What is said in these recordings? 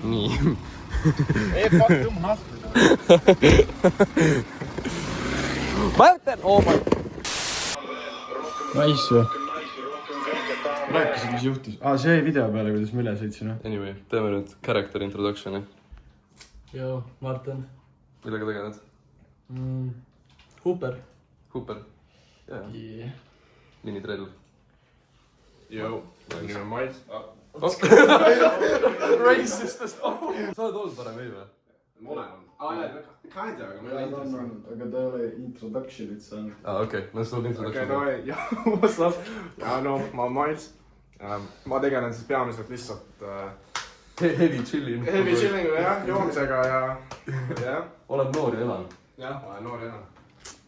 Nii. Ei, fuck, tõmb nahku. Märten! Oh my... Nice või? Rääkisid, mis juhtus? See jäi video peale, kuidas ma üle sõitsin. Anyway, teeme nüüd character introductioni. Joo, Martin. Millega tegeled? Hooper. Hooper? Jaa. Minitrell. Joo, nimi on Mait. Racistest! Sa oled olnud varem ei või? Ma olen olnud. Kinda, aga ma ei ole olnud. Aga ta ei ole introduction'it saanud. Okei, no see on introduction. Okei, no what's up? No, ma olen Mait. Ma tegelen siis peamiselt lihtsalt Heavy chilling. heavy chillingu ja joomisega ja Oled noor ja elan. jah, ma olen noor ja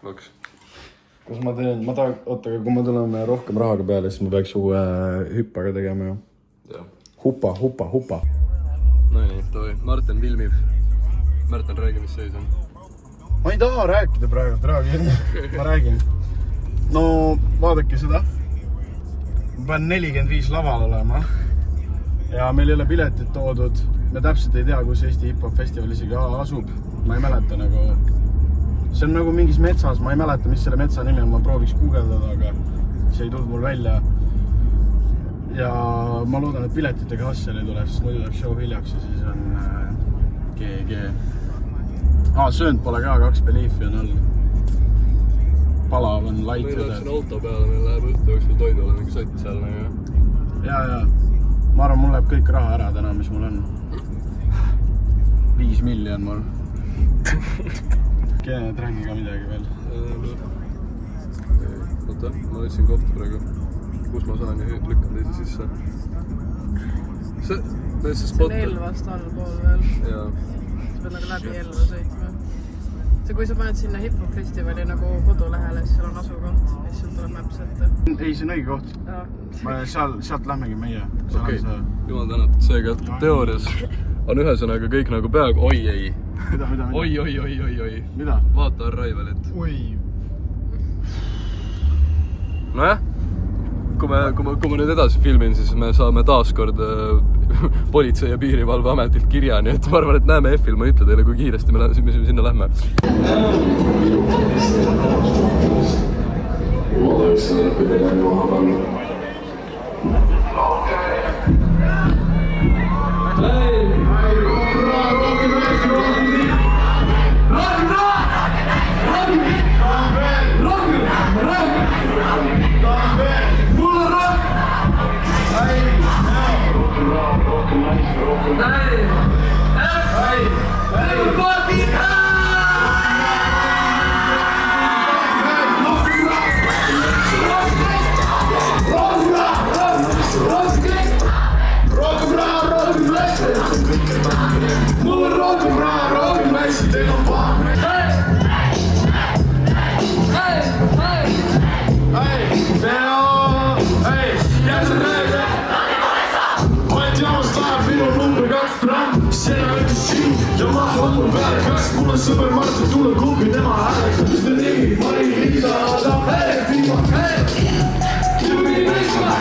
Loks. Kas ma teen, oota, aga kui ma tulen rohkem rahaga peale, siis ma peaks uue hüppaga tegema ju. Jah. Hupa. No nii, toi. Martin filmib. Märten, räägi, mis seis on. Ma ei taha rääkida praegu, ma räägin. No, vaadake seda. Ma pean 45 laval olema. Ja meil ei ole piletit toodud. Me täpselt ei tea, kus Eesti hip-hop festival isegi asub. Ma ei mäleta nagu... See on nagu mingis metsas, ma ei mäleta, mis selle metsa nimi on. Ma prooviks guugeldada, aga see ei tulnud mul välja. Ja ma loodan, et piletitega hassel ei tule, sest muidu läheb show hiljaks ja siis on GG. Söönd pole ka, 2 Beliefi on all. Palav on light. Meil läheb siin auto peale, meil läheb õhtu jooksul toidule mingi sott seal. Ja. Ma arvan, mul läheb kõik raha ära täna, mis mul on. 5 miljon mul. Keened, räägi ka midagi veel. Oota, ma võtsin kohta praegu. Kus ma saan ja lükkan teise sisse. See spot... See on Elvast allpool veel. Jaa. Sa pead nagu läbi Elva sõitma. See, kui sa paned sinna hip-hop festivali nagu kodulehele, siis seal on asukoht, mis sul tuleb maps ette. Ei, see on õige koht. Sealt lähmegi meie. Okei, jumal tänatud. Seega teoorias on ühesõnaga kõik nagu peaaegu... Oi, ei. Mida? Oi. Mida? Vaata Arrivalit. Oi. Nojah, kui ma nüüd edasi filmin, siis me saame taaskord Politsei- ja Piirivalveametilt kirja, nii et ma arvan, et näeme F-il, ma ei ütle teile, kui kiiresti me sinna lähme. Sõber Martin tule klubi, tema hääletab, mis ta nimi, Mari Liisa, ta Tiiva, Tiiva mini meesma,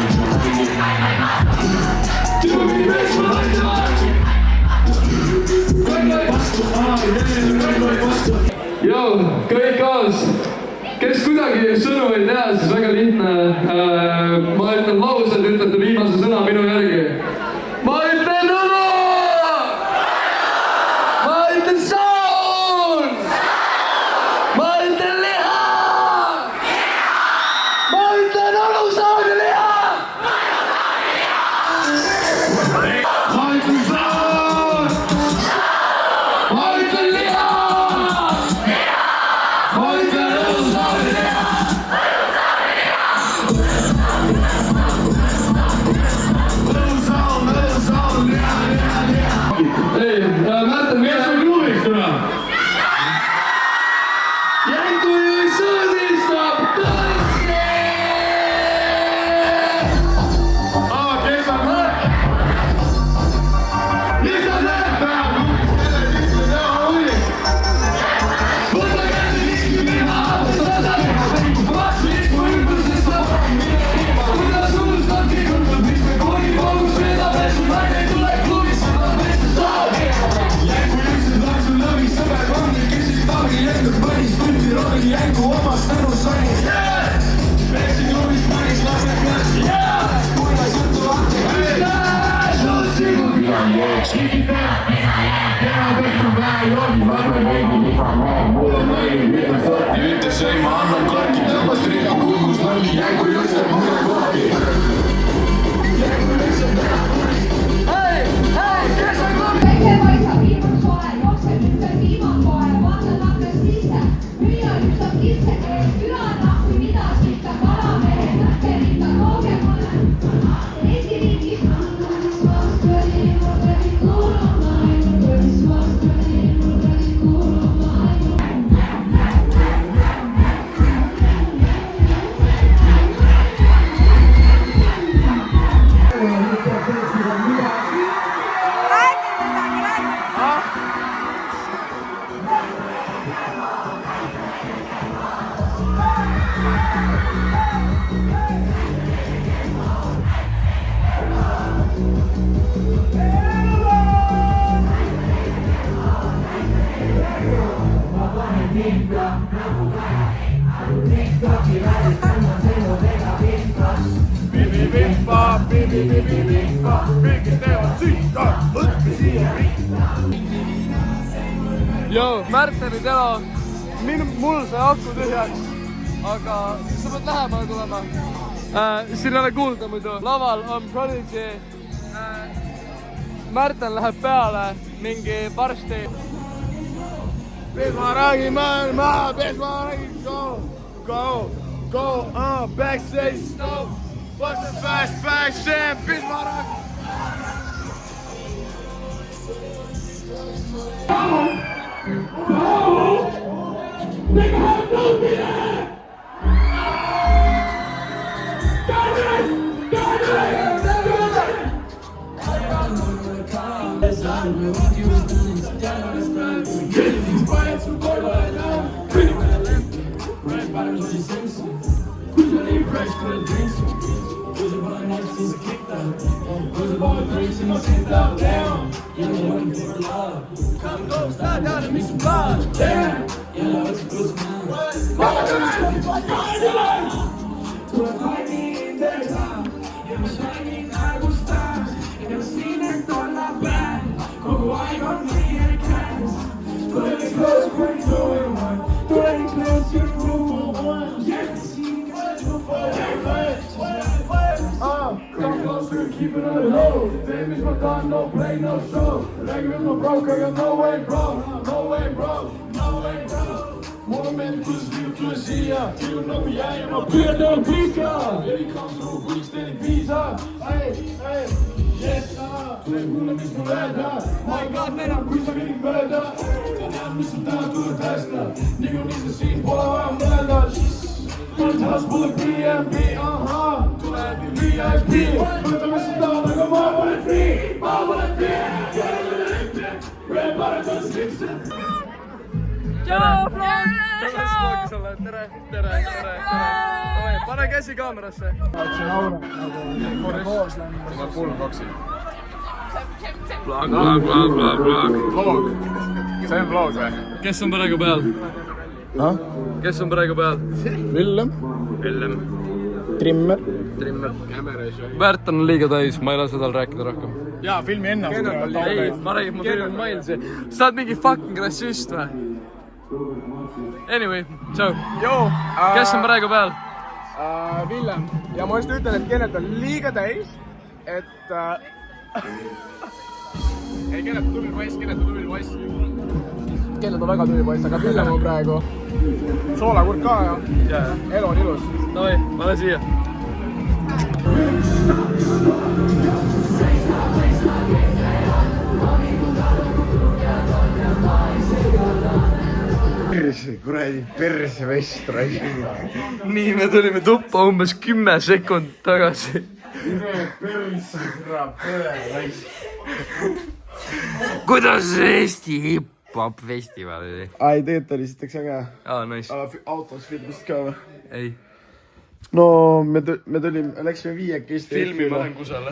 Joo, kõik kaas. Kes kuidagi sõnu ei tea, siis väga lihtne. Ma ütlen laused, ütlete viimase sõna minu järgi. Ma ütlen õlu! Ma ütlen saun! Ma ütlen liha! Ma ütlen õlu, saun ja liha! Ma ütlen saun! Ma ütlen liha! Ma ütlen õlu, saun ja liha! Märten, mis on klubiks täna? Jänku ju sõõdistab tõesti! Kes on Märten? on jooks. Ütles ei, ma annan klaki, tõmbas triiku, kukkus nalli, jängu jõstab mulle klaki. Päike paistab, ilm on soe, jooksen ümber viimakoe, vaatan aknast sisse, müüa hüppab kitsekeel, külanahvi, mida sitta, kalamehe, näkkerita, kaugemale. Eesti riigi Joo, Märteni telo, mul sai aku tühjaks, aga sa pead lähemale tulema. Siin ei ole kuulda muidu. Laval on Prodigy. Märten läheb peale mingi varsti. Mis ma räägin maailma, mis ma räägin, go, backstage, stop, what's the fast fashion, mis ma räägin. Keep it on the low, damn is my done, no play, no show. Like with my broke, I got no way, bro. No way, bro. No way, bro. Woman, kus liutus siia, kilu nagu jäi, ma püüdan pika. Baby comes through, kui steady viisa. Hey, yes, tuleb kuule, mis mul öelda. Ma ei kahtne enam, kui sa kõik mööda. Tean, mis sa täna tuled hästa. Niikuinii sa siin pole vaja mõelda. Tahas pole B&B, tuleb VIP. Võtame seda, aga ma pole free. Ma pole free. Red Paradise Sixen. Tšau, Flor! Tere. Pane käsi kaamerasse. Full box'i. Vlog. Vlog. See on vlog või? Kes on praegu peal? Kes on praegu peal? Villem, Trimmer. Märt on liiga täis, ma ei lase tal rääkida rohkem. Jaa, filmi ennast. Ei, ma räägin, ma filmin Milesi. Sa oled mingi fucking rassist või? Anyway, tšau. Kes on praegu peal? Villem. Ja ma just ütlen, et Kennet on liiga täis, et... Ei, Kennet on tubli poiss. Kennet on väga tubli poiss, aga Villem on praegu soolakurk ka ja elu on ilus. Davai, ma olen siia. Perse vestra. Nii, me tulime tuppa umbes 10 sekundit tagasi. Kuidas Eesti hip-hop festival oli? Ai, tegelikult oli siit äge. Nice. Autos filmist ka või? Ei. No, me läksime viiekesti Filmi panen kusele.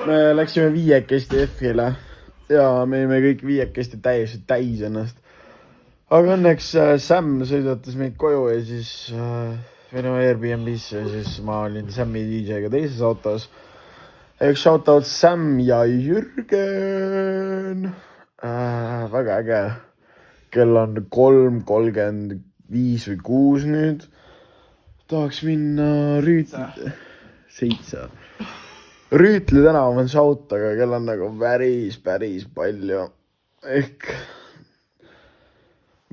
Me läksime viiekesti F-ile ja me olime kõik viiekesti täiesti täis ennast. Aga õnneks Sam sõidatas meid koju ja siis või no Airbnb-sse ja siis ma olin Sammi DJ-ga teises autos. üks shoutout Sam ja Jürgen. Väga äge. Kell on 3:35 või 6 nüüd. Tahaks minna Rüütli... 7. Rüütli tänav on shout, aga kell on nagu päris palju. Ehk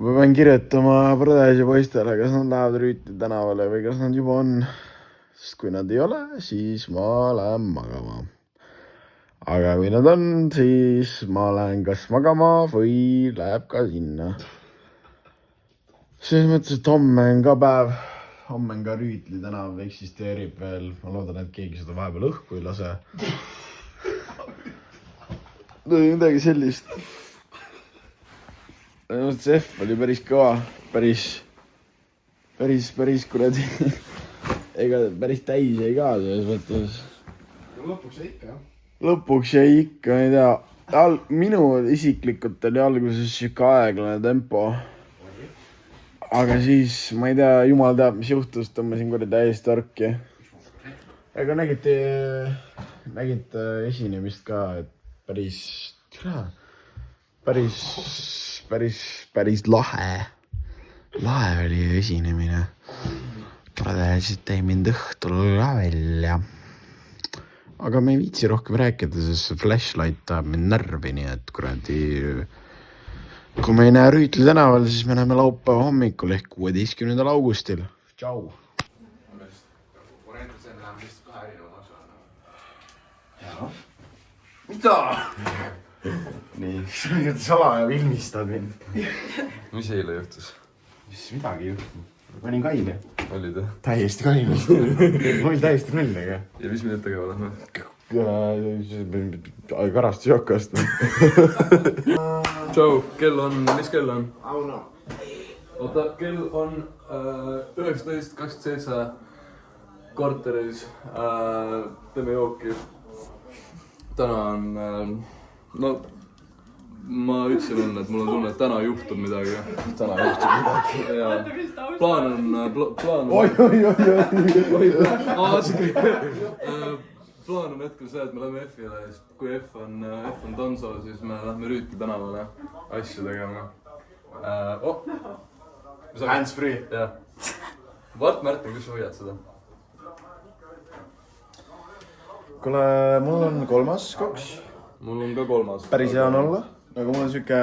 ma pean kirjutama Prõdes ja poistele, kas nad lähevad Rüütli tänavale või kas nad juba on. Sest kui nad ei ole, siis ma lähen magama. Aga kui nad on, siis ma lähen kas magama või läheb ka sinna. Selles mõttes, et homme on ka päev. Homme on ka Rüütli tänav eksisteerib veel. Ma loodan, et keegi seda vahepeal õhku ei lase. Midagi sellist. See F oli päris kõva. Päris kuradi. Ega päris täis jäi ka selles mõttes. Lõpuks jäi ikka, jah? Lõpuks jäi ikka, ma ei tea. Minu isiklikult oli alguses siuke aeglane tempo. Aga siis, ma ei tea, jumal teab, mis juhtus, tõmbasin kuradi täiesti orki. Ega nägite esinemist ka, et päris lahe. Lahe oli esinemine. Pradesid tõi mind õhtul ka välja. Aga me ei viitsi rohkem rääkida, sest see flashlight tahab mind närvi, nii et kuradi... Kui me ei näe Rüütli tänaval, siis me näeme laupäeva hommikul ehk 16. augustil. Tšau! Mida? Nii, salaja ilmistad mind. Mis eile juhtus? Mis midagi juhtus? Panin kaine. Olid jah? Täiesti kaine. Oli täiesti nulliga. Ja mis me nüüd tegema lähme? Karastusjokast. Tšau, mis kell on? Auno. Oota, kell on 19:27 korteris. Teeme jooki. Täna on... No, ma ütlesin enne, et mul on tunne, et täna juhtub midagi. Plaan on... Oi. Plaan on hetkel see, et me lähme F-ile ja kui F on Tonso, siis me lähme Rüütli tänavale asju tegema. Hands free. Jah. Vart Märten, kus sa hoiad seda? Kuule, mul on 3. koks. Mul on ka 3. Päris hea on olla. Aga mul on siuke...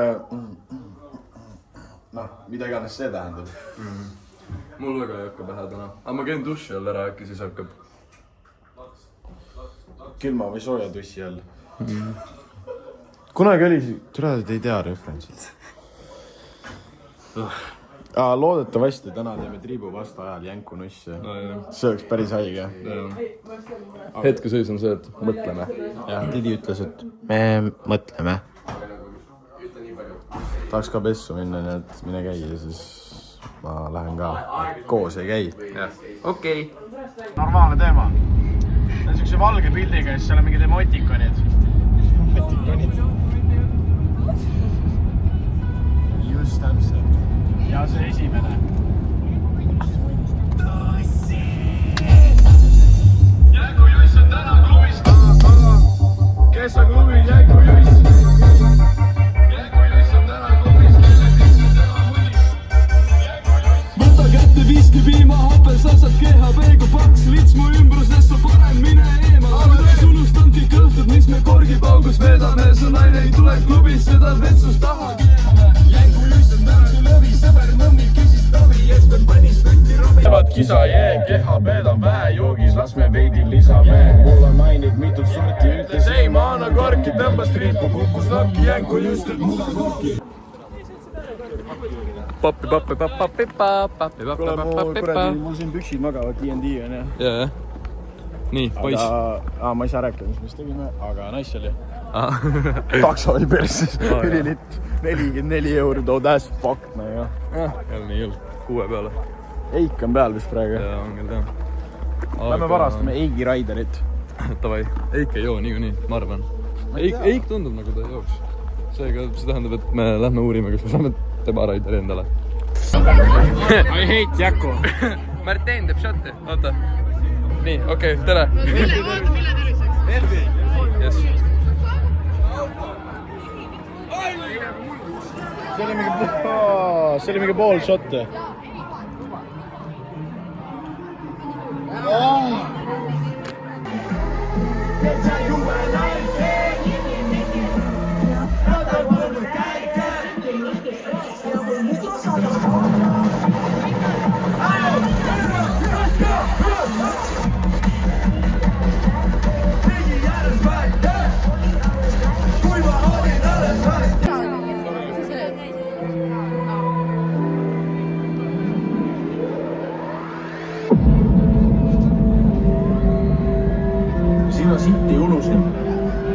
Noh, mida iganes see tähendab. Mul väga ei hakka pähe täna. Aga ma käin duši all ära, äkki siis hakkab. Külma või sooja tussi all. Kunagi oli... Tule, te ei tea referentsid. Loodetavasti täna teeme triibu vastu ajal jänku nussi. See oleks päris haige. Hetkeseis on see, et mõtleme. Jah, Didi ütles, et me mõtleme. Tahaks ka pessu minna, nii et mine käi ja siis ma lähen ka. Koos ei käi. Okei. Normaalne teema. See on siukse valge pildiga ja siis seal on mingid emotikonid. Just täpselt. Ja see esimene. Jängujuss on täna klubis. Kes on klubis Jängujuss? Jängujuss on täna klubis. Võta kätte viski, piima, hapelsasad, GHB, kui paks lits mu ümbrusest, sa parem mine eemal. Kuidas unustan kõik õhtud, mis me korgipaugus veedame. Su naine ei tule klubis, seda vetsust taha keerame. Jängujuss on täna su lõvi, sõber mõmmid küsis tavi, Jesper panis võtti robi. Teevad kisa jee, GHB-d on vähe joogis, las me veidi lisame. Mul on nainid mitut sorti, ütles ei, ma anna korki, tõmbas triipu, kukkus lakki, Jängujuss teeb muda korki. Kuule, mul siin püksid magavad, D&D on jah. Jah. Nii, poiss. Ma ei saa rääkida, mis tegime, aga nice oli. Takso oli perses, ülilitt. 44 €, oh that's fucked, no jah. Jälle nii jõud, 6 peale. Eik on peal vist praegu. Jaa, on küll jah. Lähme varastame Eigi Raiderit. Tavai, Eik ei joo niikuinii, ma arvan. Eik tundub nagu ta jooks. Seega see tähendab, et me lähme uurime, kas me saame tema Raideri endale. I hate Jaku. Martin teeb šotti. Oota. Nii, okei, tere. Mille terviseks? Yes. see oli mingi pool šotti. Sina sitti unusin,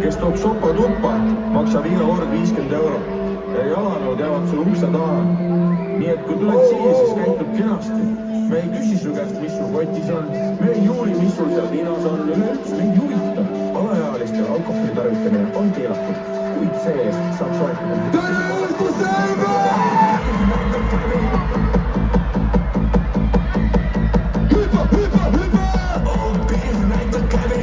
kes toob sopa tuppa, maksab iga kord 50 eurot ja jalanõud jäävad sul ukse taha. Nii et kui tuled siia, siis käitud kenasti. Me ei küsi su käest, mis sul kotis on, me ei juuri, mis sul seal tinas on, üleüldse me ei huvita. Alaealistel alkoholi tarvitamine on keelatud, kuid see eest saab soetada. Tere õhtu selve! Hüppa, hüppa, hüppa! Oh, piir näitab kävi!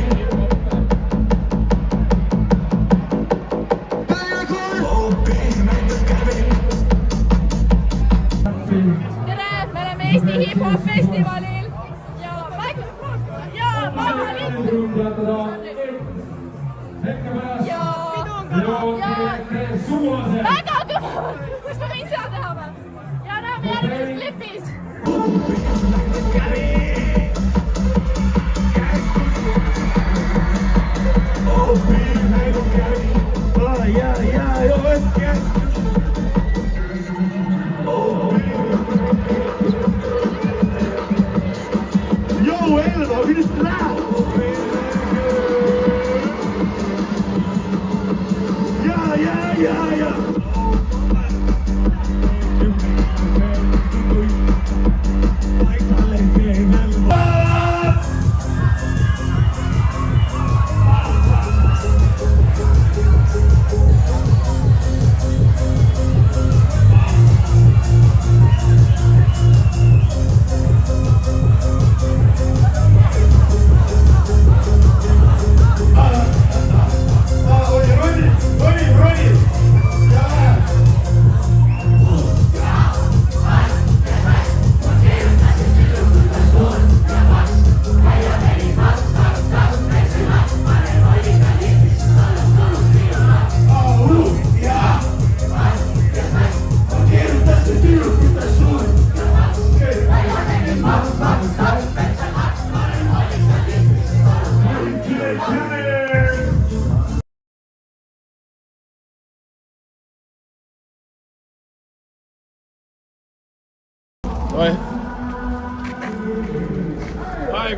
Eesti hip-hop festivalil ja väga kõva! Kas ma võin seda teha või? Ja näeme järgmises klipis!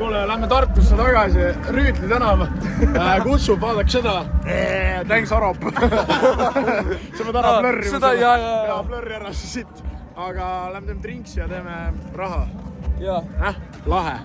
Kuule, lähme Tartusse tagasi, Rüütli tänav kutsub, vaadake seda. Thanks, Arop. Sa pead ära plörrima seda. Ja plörri ära siit. Aga lähme teeme drinksi ja teeme raha. Lahe.